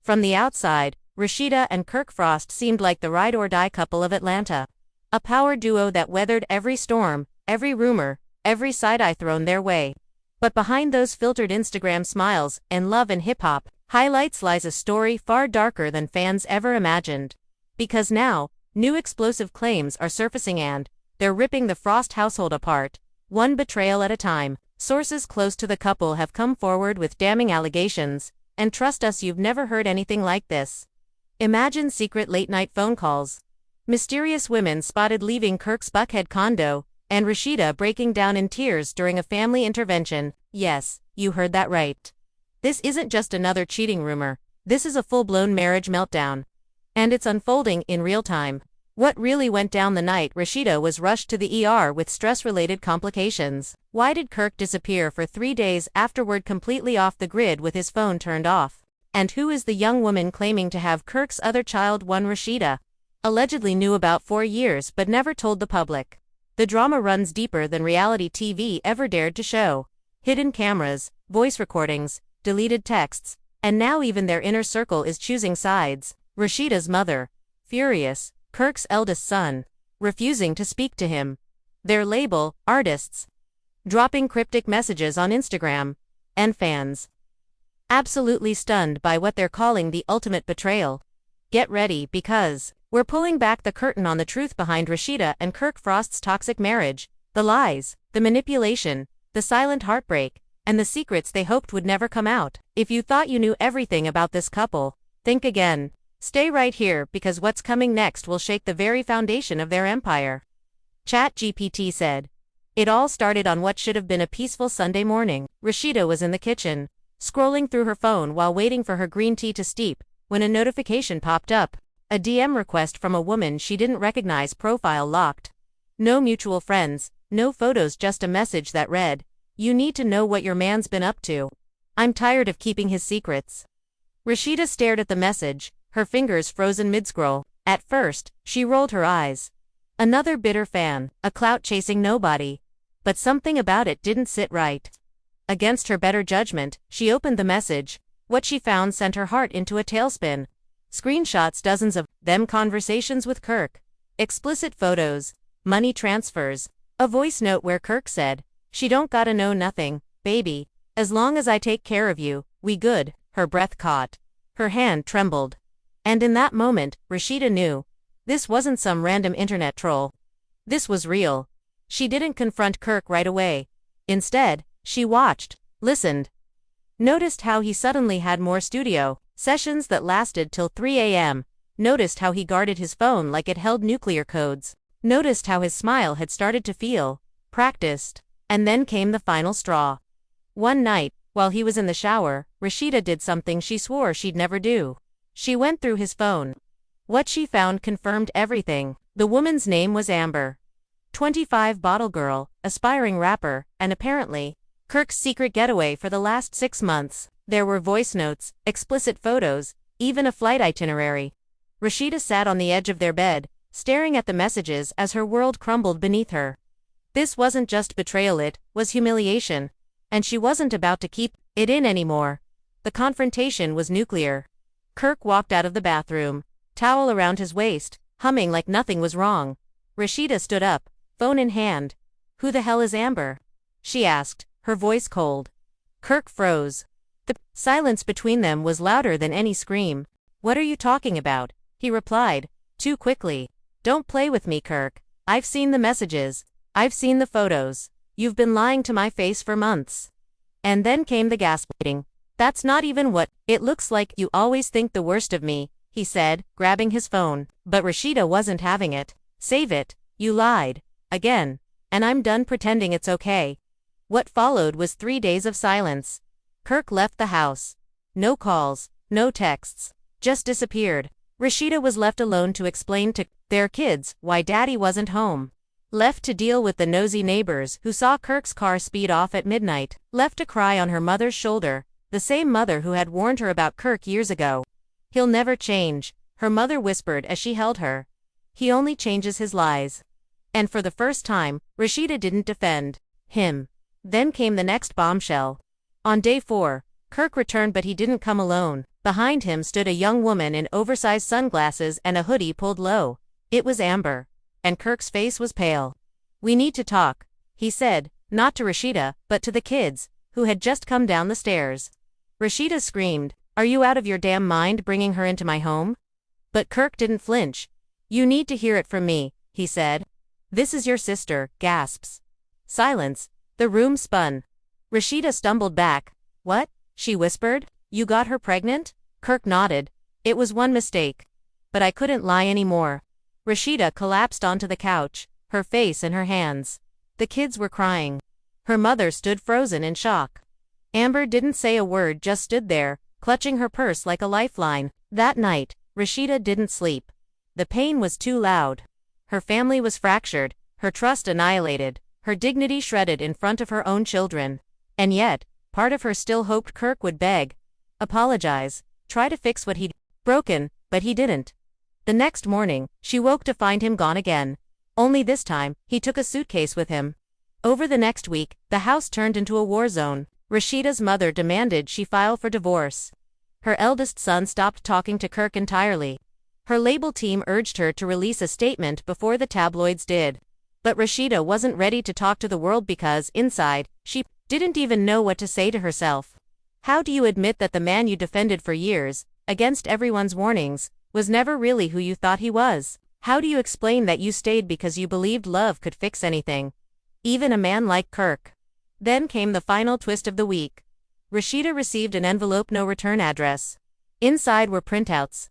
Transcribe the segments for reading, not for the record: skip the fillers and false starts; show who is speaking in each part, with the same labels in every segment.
Speaker 1: From the outside, Rasheeda and Kirk Frost seemed like the ride-or-die couple of Atlanta. A power duo that weathered every storm, every rumor, every side-eye thrown their way. But behind those filtered Instagram smiles and love and hip-hop highlights lies a story far darker than fans ever imagined. Because now, new explosive claims are surfacing and they're ripping the Frost household apart, one betrayal at a time. Sources close to the couple have come forward with damning allegations, and trust us, you've never heard anything like this. Imagine secret late-night phone calls. Mysterious women spotted leaving Kirk's Buckhead condo, and Rasheeda breaking down in tears during a family intervention. Yes, you heard that right. This isn't just another cheating rumor. This is a full-blown marriage meltdown. And it's unfolding in real time. What really went down the night Rasheeda was rushed to the ER with stress-related complications? Why did Kirk disappear for 3 days afterward, completely off the grid with his phone turned off? And who is the young woman claiming to have Kirk's other child, one Rasheeda allegedly knew about 4 years but never told the public? The drama runs deeper than reality TV ever dared to show. Hidden cameras, voice recordings, deleted texts, and now even their inner circle is choosing sides. Rasheeda's mother, furious. Kirk's eldest son, refusing to speak to him. Their label, artists, dropping cryptic messages on Instagram. And fans, absolutely stunned by what they're calling the ultimate betrayal. Get ready, because we're pulling back the curtain on the truth behind Rasheeda and Kirk Frost's toxic marriage, the lies, the manipulation, the silent heartbreak, and the secrets they hoped would never come out. If you thought you knew everything about this couple, think again. Stay right here, because what's coming next will shake the very foundation of their empire. ChatGPT said. It all started on what should have been a peaceful Sunday morning. Rasheeda was in the kitchen, scrolling through her phone while waiting for her green tea to steep, when a notification popped up. A DM request from a woman she didn't recognize, profile locked. No mutual friends, no photos, just a message that read, "You need to know what your man's been up to. I'm tired of keeping his secrets." Rasheeda stared at the message, her fingers frozen mid-scroll. At first, she rolled her eyes. Another bitter fan, a clout-chasing nobody. But something about it didn't sit right. Against her better judgment, she opened the message. What she found sent her heart into a tailspin. Screenshots, dozens of them conversations with Kirk. Explicit photos, money transfers. A voice note where Kirk said, "She don't gotta know nothing, baby. As long as I take care of you, we good." Her breath caught. Her hand trembled. And in that moment, Rasheeda knew. This wasn't some random internet troll. This was real. She didn't confront Kirk right away. Instead, she watched, listened. Noticed how he suddenly had more studio sessions that lasted till 3 a.m. Noticed how he guarded his phone like it held nuclear codes. Noticed how his smile had started to feel practiced. And then came the final straw. One night, while he was in the shower, Rasheeda did something she swore she'd never do. She went through his phone. What she found confirmed everything. The woman's name was Amber. 25, bottle girl, aspiring rapper, and apparently, Kirk's secret getaway for the last 6 months. There were voice notes, explicit photos, even a flight itinerary. Rasheeda sat on the edge of their bed, staring at the messages as her world crumbled beneath her. This wasn't just betrayal, it was humiliation. And she wasn't about to keep it in anymore. The confrontation was nuclear. Kirk walked out of the bathroom, towel around his waist, humming like nothing was wrong. Rasheeda stood up, phone in hand. "Who the hell is Amber?" she asked, her voice cold. Kirk froze. The silence between them was louder than any scream. "What are you talking about?" he replied, too quickly. "Don't play with me, Kirk. I've seen the messages. I've seen the photos. You've been lying to my face for months." And then came the gaslighting. "That's not even what it looks like. You always think the worst of me," he said, grabbing his phone. But Rasheeda wasn't having it. "Save it. You lied. Again. And I'm done pretending it's okay." What followed was 3 days of silence. Kirk left the house. No calls, no texts. Just disappeared. Rasheeda was left alone to explain to their kids why daddy wasn't home. Left to deal with the nosy neighbors who saw Kirk's car speed off at midnight. Left to cry on her mother's shoulder. The same mother who had warned her about Kirk years ago. "He'll never change," her mother whispered as she held her. "He only changes his lies." And for the first time, Rasheeda didn't defend him. Then came the next bombshell. On day 4, Kirk returned, but he didn't come alone. Behind him stood a young woman in oversized sunglasses and a hoodie pulled low. It was Amber. And Kirk's face was pale. "We need to talk," he said, not to Rasheeda, but to the kids, who had just come down the stairs. Rasheeda screamed, "Are you out of your damn mind bringing her into my home?" But Kirk didn't flinch. "You need to hear it from me," he said. "This is your sister," gasps. Silence. The room spun. Rasheeda stumbled back. "What?" she whispered. "You got her pregnant?" Kirk nodded. "It was one mistake. But I couldn't lie anymore." Rasheeda collapsed onto the couch, her face in her hands. The kids were crying. Her mother stood frozen in shock. Amber didn't say a word, just stood there, clutching her purse like a lifeline. That night, Rasheeda didn't sleep. The pain was too loud. Her family was fractured, her trust annihilated, her dignity shredded in front of her own children. And yet, part of her still hoped Kirk would beg, apologize, try to fix what he'd broken, but he didn't. The next morning, she woke to find him gone again. Only this time, he took a suitcase with him. Over the next week, the house turned into a war zone. Rasheeda's mother demanded she file for divorce. Her eldest son stopped talking to Kirk entirely. Her label team urged her to release a statement before the tabloids did. But Rasheeda wasn't ready to talk to the world because, inside, she didn't even know what to say to herself. How do you admit that the man you defended for years, against everyone's warnings, was never really who you thought he was? How do you explain that you stayed because you believed love could fix anything? Even a man like Kirk. Then came the final twist of the week. Rasheeda received an envelope, no return address. Inside were printouts.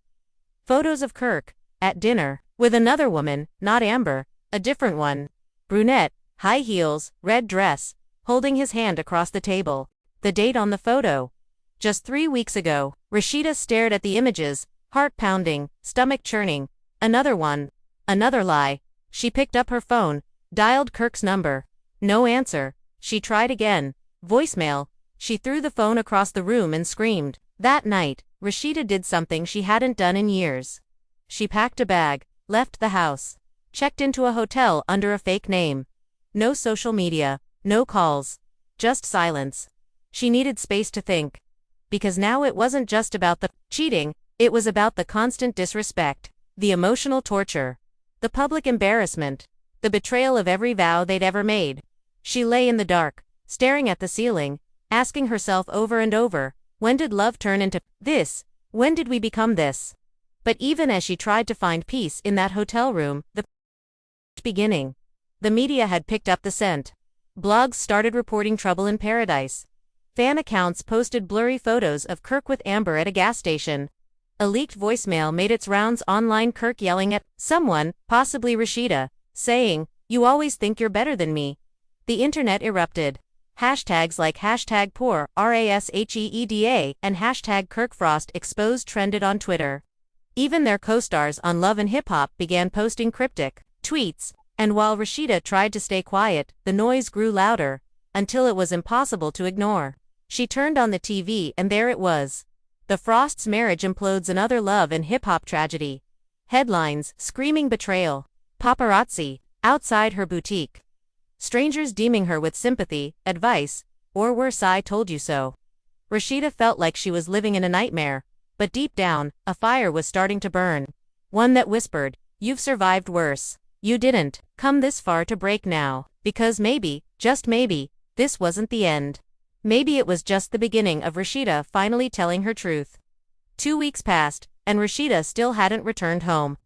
Speaker 1: Photos of Kirk, at dinner, with another woman, not Amber, a different one. Brunette, high heels, red dress, holding his hand across the table. The date on the photo. Just 3 weeks ago. Rasheeda stared at the images, heart pounding, stomach churning. Another one. Another lie. She picked up her phone, dialed Kirk's number. No answer. She tried again. Voicemail. She threw the phone across the room and screamed. That night, Rasheeda did something she hadn't done in years. She packed a bag, left the house, checked into a hotel under a fake name. No social media, no calls, just silence. She needed space to think. Because now it wasn't just about the cheating, it was about the constant disrespect, the emotional torture, the public embarrassment, the betrayal of every vow they'd ever made. She lay in the dark, staring at the ceiling, asking herself over and over, when did love turn into this? When did we become this? But even as she tried to find peace in that hotel room, the beginning. The media had picked up the scent. Blogs started reporting trouble in paradise. Fan accounts posted blurry photos of Kirk with Amber at a gas station. A leaked voicemail made its rounds online, Kirk yelling at someone, possibly Rasheeda, saying, "You always think you're better than me." The internet erupted. Hashtags like hashtag poor, RASHEEDA, and hashtag Kirk Frost exposed trended on Twitter. Even their co-stars on Love and Hip Hop began posting cryptic tweets, and while Rasheeda tried to stay quiet, the noise grew louder, until it was impossible to ignore. She turned on the TV and there it was. The Frosts' marriage implodes, another love and hip-hop tragedy. Headlines, screaming betrayal. Paparazzi, outside her boutique. Strangers deeming her with sympathy, advice, or worse, I told you so. Rasheeda felt like she was living in a nightmare, but deep down, a fire was starting to burn. One that whispered, "You've survived worse. You didn't come this far to break now, because maybe, just maybe, this wasn't the end." Maybe it was just the beginning of Rasheeda finally telling her truth. 2 weeks passed, and Rasheeda still hadn't returned home.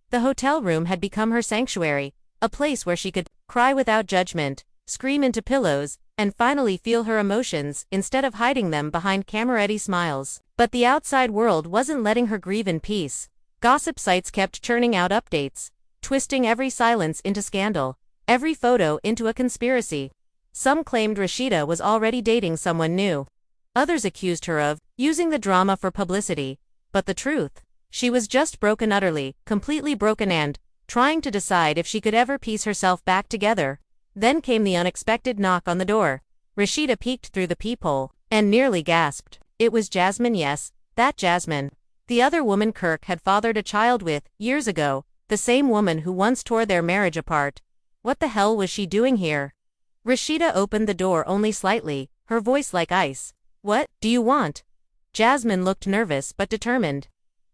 Speaker 1: The hotel room had become her sanctuary, a place where she could cry without judgment, scream into pillows, and finally feel her emotions instead of hiding them behind camera-ready smiles. But the outside world wasn't letting her grieve in peace. Gossip sites kept churning out updates, twisting every silence into scandal, every photo into a conspiracy. Some claimed Rasheeda was already dating someone new. Others accused her of using the drama for publicity. But the truth? She was just broken, utterly, completely broken, and trying to decide if she could ever piece herself back together. Then came the unexpected knock on the door. Rasheeda peeked through the peephole and nearly gasped. It was Jasmine, yes, that Jasmine. The other woman Kirk had fathered a child with, years ago, the same woman who once tore their marriage apart. What the hell was she doing here? Rasheeda opened the door only slightly, her voice like ice. "What do you want?" Jasmine looked nervous but determined.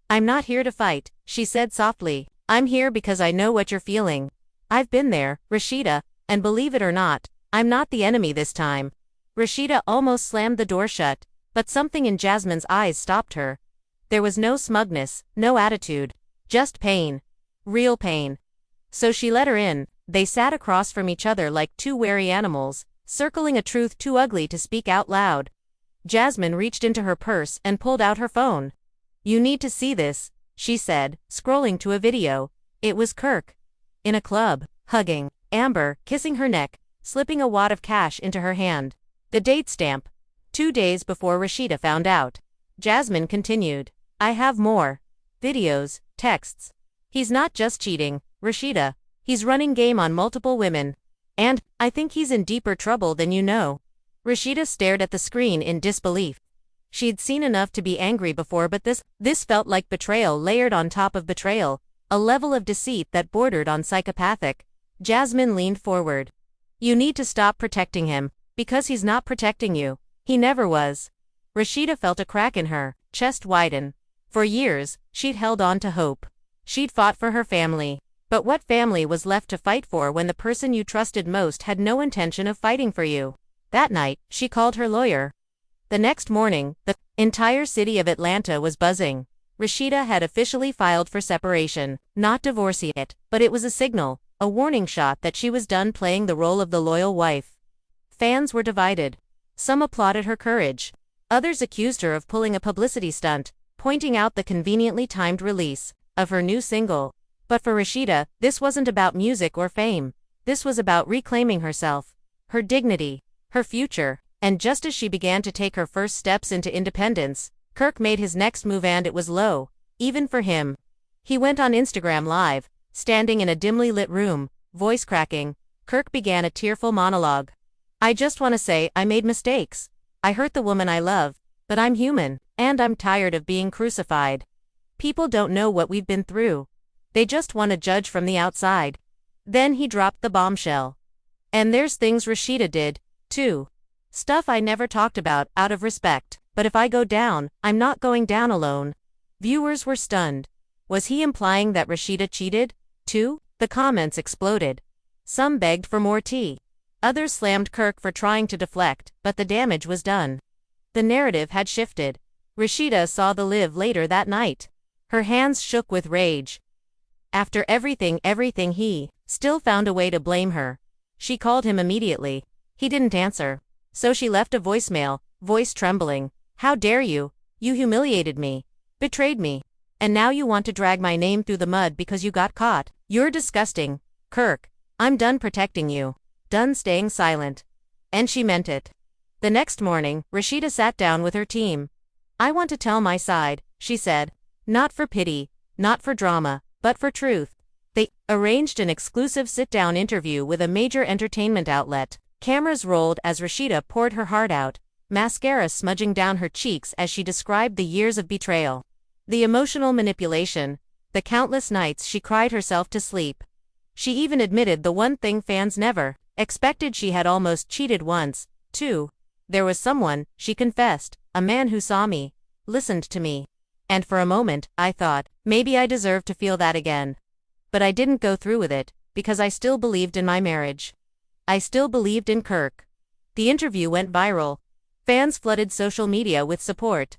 Speaker 1: "I'm not here to fight," she said softly. "I'm here because I know what you're feeling. I've been there, Rasheeda, and believe it or not, I'm not the enemy this time." Rasheeda almost slammed the door shut, but something in Jasmine's eyes stopped her. There was no smugness, no attitude, just pain. Real pain. So she let her in. They sat across from each other like two wary animals, circling a truth too ugly to speak out loud. Jasmine reached into her purse and pulled out her phone. "You need to see this," she said, scrolling to a video. It was Kirk. In a club, hugging Amber, kissing her neck, slipping a wad of cash into her hand. The date stamp. 2 days before Rasheeda found out. Jasmine continued. "I have more. Videos, texts. He's not just cheating, Rasheeda. He's running game on multiple women. And I think he's in deeper trouble than you know." Rasheeda stared at the screen in disbelief. She'd seen enough to be angry before, but this felt like betrayal layered on top of betrayal, a level of deceit that bordered on psychopathic. Jasmine leaned forward. "You need to stop protecting him, because he's not protecting you. He never was." Rasheeda felt a crack in her chest widen. For years, she'd held on to hope. She'd fought for her family. But what family was left to fight for when the person you trusted most had no intention of fighting for you? That night, she called her lawyer. The next morning, the entire city of Atlanta was buzzing. Rasheeda had officially filed for separation, not divorce yet, but it was a signal, a warning shot that she was done playing the role of the loyal wife. Fans were divided. Some applauded her courage. Others accused her of pulling a publicity stunt, pointing out the conveniently timed release of her new single. But for Rasheeda, this wasn't about music or fame. This was about reclaiming herself, her dignity, her future. And just as she began to take her first steps into independence, Kirk made his next move, and it was low, even for him. He went on Instagram Live, standing in a dimly lit room, voice cracking. Kirk began a tearful monologue. "I just want to say I made mistakes. I hurt the woman I love, but I'm human, and I'm tired of being crucified. People don't know what we've been through. They just want to judge from the outside." Then he dropped the bombshell. "And there's things Rasheeda did, too. Stuff I never talked about, out of respect. But if I go down, I'm not going down alone." Viewers were stunned. Was he implying that Rasheeda cheated, too? The comments exploded. Some begged for more tea. Others slammed Kirk for trying to deflect, but the damage was done. The narrative had shifted. Rasheeda saw the live later that night. Her hands shook with rage. After everything he still found a way to blame her. She called him immediately. He didn't answer. So she left a voicemail, voice trembling. "How dare you? You humiliated me. Betrayed me. And now you want to drag my name through the mud because you got caught. You're disgusting, Kirk. I'm done protecting you. Done staying silent." And she meant it. The next morning, Rasheeda sat down with her team. "I want to tell my side," she said. "Not for pity, not for drama, but for truth." They arranged an exclusive sit-down interview with a major entertainment outlet. Cameras rolled as Rasheeda poured her heart out, mascara smudging down her cheeks as she described the years of betrayal. The emotional manipulation, the countless nights she cried herself to sleep. She even admitted the one thing fans never expected: she had almost cheated once, too. "There was someone," she confessed, "a man who saw me, listened to me. And for a moment, I thought, maybe I deserve to feel that again. But I didn't go through with it, because I still believed in my marriage. I still believed in Kirk." The interview went viral. Fans flooded social media with support.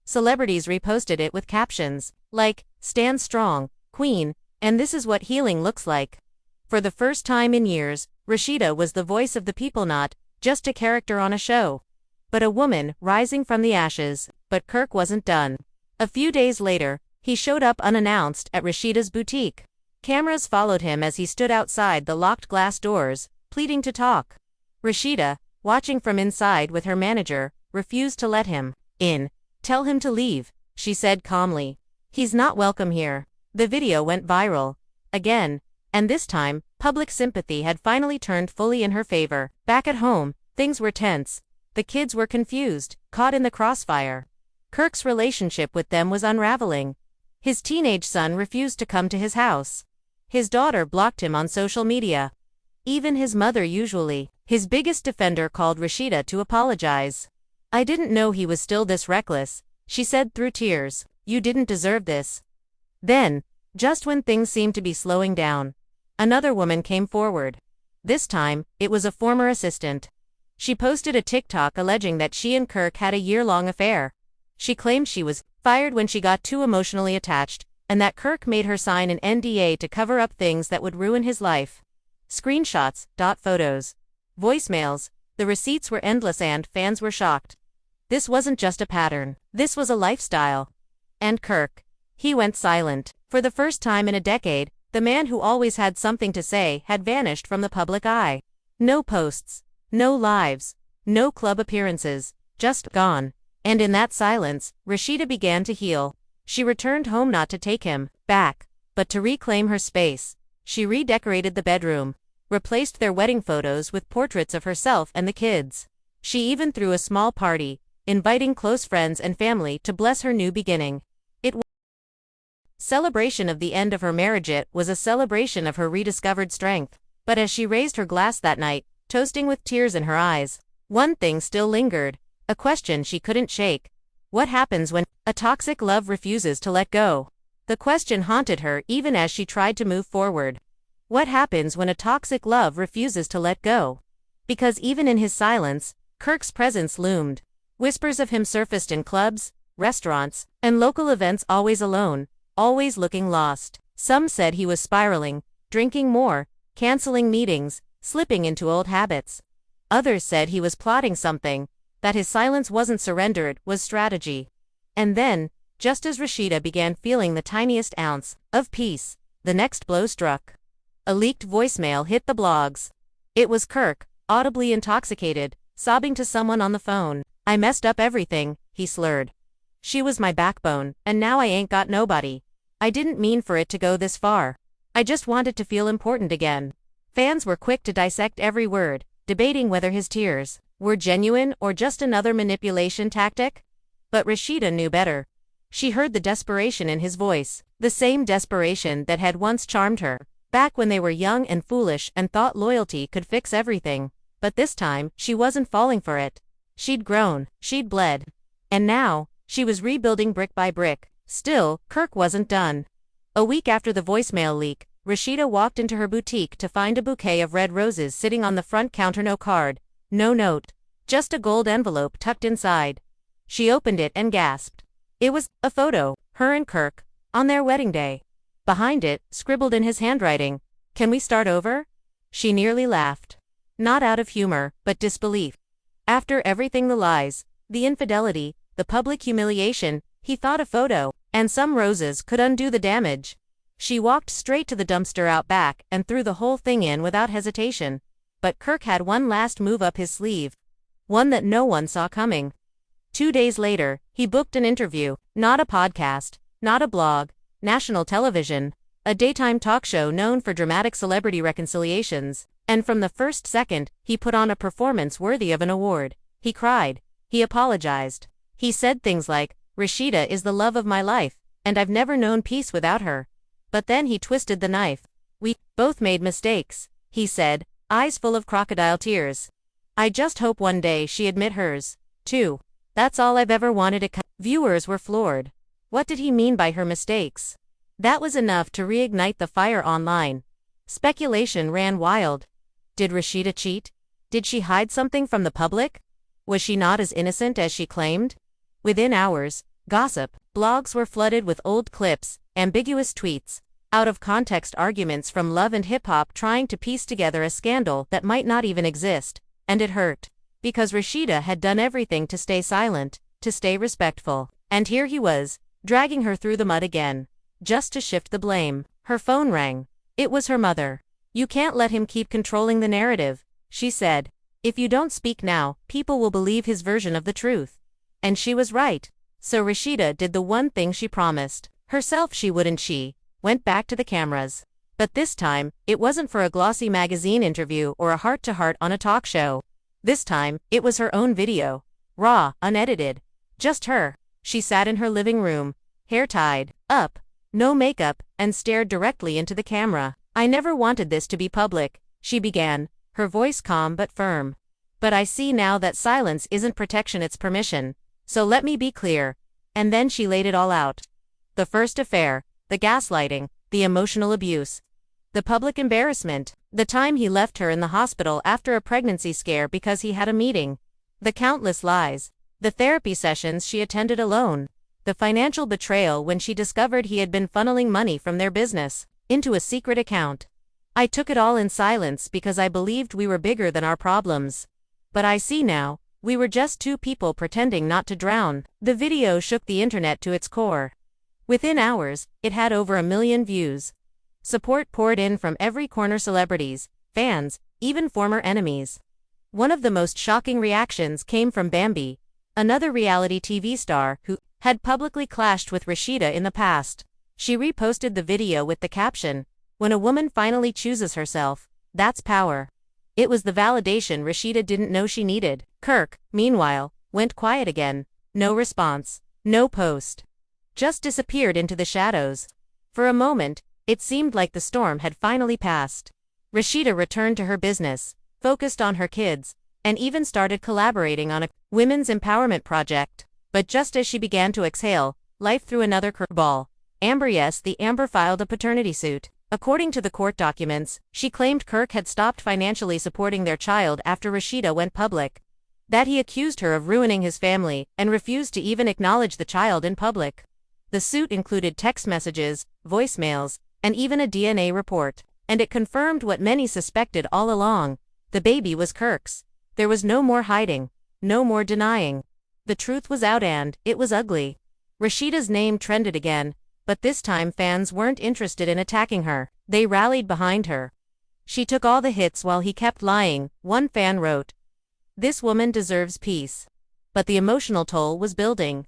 Speaker 1: Celebrities reposted it with captions like, "Stand strong, Queen, and this is what healing looks like." For the first time in years, Rasheeda was the voice of the people, not just a character on a show, but a woman rising from the ashes. But Kirk wasn't done. A few days later, he showed up unannounced at Rasheeda's boutique. Cameras followed him as he stood outside the locked glass doors, pleading to talk. Rasheeda, watching from inside with her manager, refused to let him in. "Tell him to leave," she said calmly. "He's not welcome here." The video went viral. Again, and this time, public sympathy had finally turned fully in her favor. Back at home, things were tense. The kids were confused, caught in the crossfire. Kirk's relationship with them was unraveling. His teenage son refused to come to his house. His daughter blocked him on social media. Even his mother, usually his biggest defender, called Rasheeda to apologize. "I didn't know he was still this reckless," She said through tears, "You didn't deserve this." Then, just when things seemed to be slowing down, another woman came forward. This time, it was a former assistant. She posted a TikTok alleging that she and Kirk had a year-long affair. She claimed she was fired when she got too emotionally attached, and that Kirk made her sign an NDA to cover up things that would ruin his life. Screenshots, photos, voicemails, the receipts were endless and fans were shocked. This wasn't just a pattern, this was a lifestyle. And Kirk, he went silent. For the first time in a decade, the man who always had something to say had vanished from the public eye. No posts, no lives, no club appearances, just gone. And in that silence, Rasheeda began to heal. She returned home not to take him back, but to reclaim her space. She redecorated the bedroom, replaced their wedding photos with portraits of herself and the kids. She even threw a small party, inviting close friends and family to bless her new beginning. It was a celebration of the end of her marriage. It was a celebration of her rediscovered strength. But as she raised her glass that night, toasting with tears in her eyes, one thing still lingered, a question she couldn't shake. What happens when a toxic love refuses to let go? The question haunted her even as she tried to move forward. What happens when a toxic love refuses to let go? Because even in his silence, Kirk's presence loomed. Whispers of him surfaced in clubs, restaurants, and local events, always alone, always looking lost. Some said he was spiraling, drinking more, canceling meetings, slipping into old habits. Others said he was plotting something, that his silence wasn't surrender, it was strategy. And then, just as Rasheeda began feeling the tiniest ounce of peace, the next blow struck. A leaked voicemail hit the blogs. It was Kirk, audibly intoxicated, sobbing to someone on the phone. "I messed up everything," he slurred. "She was my backbone, and now I ain't got nobody. I didn't mean for it to go this far. I just wanted to feel important again." Fans were quick to dissect every word, debating whether his tears were genuine or just another manipulation tactic. But Rasheeda knew better. She heard the desperation in his voice, the same desperation that had once charmed her, back when they were young and foolish and thought loyalty could fix everything. But this time, she wasn't falling for it. She'd grown, she'd bled. And now, she was rebuilding brick by brick. Still, Kirk wasn't done. A week after the voicemail leak, Rasheeda walked into her boutique to find a bouquet of red roses sitting on the front counter. No card, no note, just a gold envelope tucked inside. She opened it and gasped. It was a photo, her and Kirk, on their wedding day. Behind it, scribbled in his handwriting, "Can we start over?" She nearly laughed. Not out of humor, but disbelief. After everything, the lies, the infidelity, the public humiliation, he thought a photo and some roses could undo the damage. She walked straight to the dumpster out back and threw the whole thing in without hesitation. But Kirk had one last move up his sleeve. One that no one saw coming. 2 days later, he booked an interview, not a podcast, not a blog, national television, a daytime talk show known for dramatic celebrity reconciliations. And from the first second, he put on a performance worthy of an award. He cried. He apologized. He said things like, "Rasheeda is the love of my life, and I've never known peace without her." But then he twisted the knife. "We both made mistakes," he said, eyes full of crocodile tears. "I just hope one day she admit hers, too. That's all I've ever wanted to." Viewers were floored. What did he mean by her mistakes? That was enough to reignite the fire online. Speculation ran wild. Did Rasheeda cheat? Did she hide something from the public? Was she not as innocent as she claimed? Within hours, gossip, blogs were flooded with old clips, ambiguous tweets, out-of-context arguments from Love and Hip Hop trying to piece together a scandal that might not even exist. And it hurt. Because Rasheeda had done everything to stay silent, to stay respectful. And here he was, dragging her through the mud again. Just to shift the blame. Her phone rang. It was her mother. "You can't let him keep controlling the narrative," she said. "If you don't speak now, people will believe his version of the truth." And she was right. So Rasheeda did the one thing she promised herself she wouldn't. She went back to the cameras. But this time, it wasn't for a glossy magazine interview or a heart-to-heart on a talk show. This time, it was her own video. Raw, unedited. Just her. She sat in her living room, hair tied up, no makeup, and stared directly into the camera. "I never wanted this to be public," she began, her voice calm but firm. "But I see now that silence isn't protection, it's permission. So let me be clear. And then she laid it all out. The first affair, the gaslighting, the emotional abuse, the public embarrassment, the time he left her in the hospital after a pregnancy scare because he had a meeting, the countless lies, the therapy sessions she attended alone, the financial betrayal when she discovered he had been funneling money from their business into a secret account. I took it all in silence because I believed we were bigger than our problems. But I see now, we were just two people pretending not to drown. The video shook the internet to its core. Within hours, it had over 1 million views. Support poured in from every corner: celebrities, fans, even former enemies. One of the most shocking reactions came from Bambi, another reality TV star who had publicly clashed with Rasheeda in the past. She reposted the video with the caption, "When a woman finally chooses herself, that's power." It was the validation Rasheeda didn't know she needed. Kirk, meanwhile, went quiet again. No response, no post. Just disappeared into the shadows. For a moment, it seemed like the storm had finally passed. Rasheeda returned to her business, focused on her kids, and even started collaborating on a women's empowerment project. But just as she began to exhale, life threw another curveball. The Amber filed a paternity suit. According to the court documents, she claimed Kirk had stopped financially supporting their child after Rasheeda went public. That he accused her of ruining his family and refused to even acknowledge the child in public. The suit included text messages, voicemails, and even a DNA report. And it confirmed what many suspected all along. The baby was Kirk's. There was no more hiding, no more denying. The truth was out and it was ugly. Rasheeda's name trended again, but this time fans weren't interested in attacking her. They rallied behind her. She took all the hits while he kept lying, one fan wrote. This woman deserves peace. But the emotional toll was building.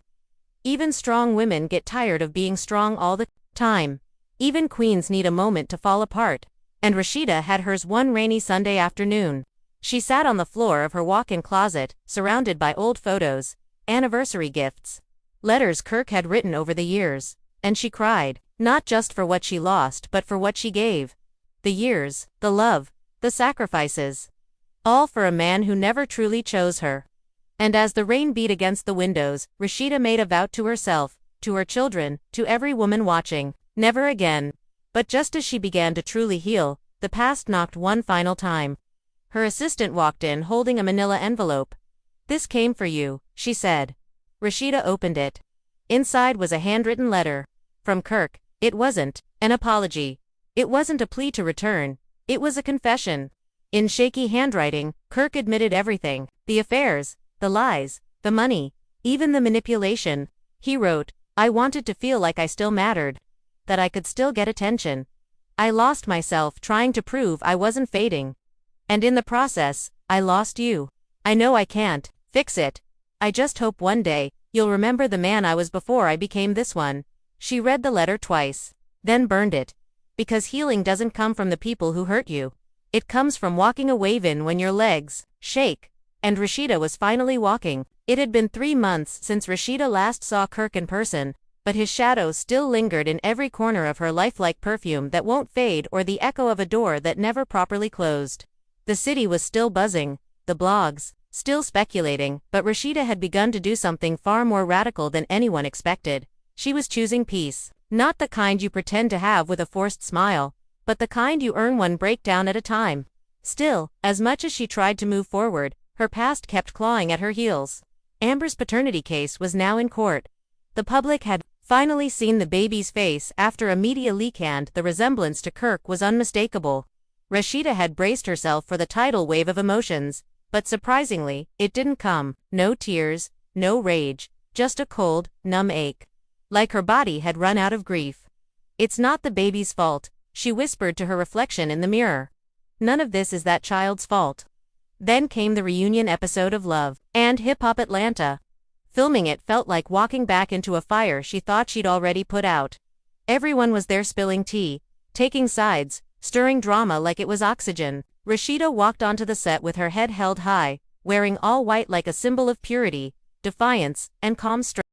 Speaker 1: Even strong women get tired of being strong all the time. Even queens need a moment to fall apart. And Rasheeda had hers one rainy Sunday afternoon. She sat on the floor of her walk-in closet, surrounded by old photos, anniversary gifts, letters Kirk had written over the years. And she cried, not just for what she lost but for what she gave. The years, the love, the sacrifices. All for a man who never truly chose her. And as the rain beat against the windows, Rasheeda made a vow to herself, to her children, to every woman watching, never again. But just as she began to truly heal, the past knocked one final time. Her assistant walked in holding a manila envelope. "This came for you," she said. Rasheeda opened it. Inside was a handwritten letter. From Kirk. It wasn't an apology. It wasn't a plea to return. It was a confession. In shaky handwriting, Kirk admitted everything. The affairs, the lies, the money, even the manipulation. He wrote, "I wanted to feel like I still mattered. That I could still get attention. I lost myself trying to prove I wasn't fading. And in the process, I lost you. I know I can't fix it. I just hope one day, you'll remember the man I was before I became this one." She read the letter twice, then burned it. Because healing doesn't come from the people who hurt you. It comes from walking away even when your legs shake. And Rasheeda was finally walking. It had been 3 months since Rasheeda last saw Kirk in person, but his shadow still lingered in every corner of her lifelike perfume that won't fade or the echo of a door that never properly closed. The city was still buzzing, the blogs still speculating, but Rasheeda had begun to do something far more radical than anyone expected. She was choosing peace. Not the kind you pretend to have with a forced smile, but the kind you earn one breakdown at a time. Still, as much as she tried to move forward, her past kept clawing at her heels. Amber's paternity case was now in court. The public had finally seen the baby's face after a media leak and the resemblance to Kirk was unmistakable. Rasheeda had braced herself for the tidal wave of emotions, but surprisingly, it didn't come. No tears, no rage, just a cold, numb ache. Like her body had run out of grief. "It's not the baby's fault," she whispered to her reflection in the mirror. "None of this is that child's fault." Then came the reunion episode of Love and Hip Hop Atlanta. Filming it felt like walking back into a fire she thought she'd already put out. Everyone was there spilling tea, taking sides, stirring drama like it was oxygen. Rasheeda walked onto the set with her head held high, wearing all white like a symbol of purity, defiance, and calm strength.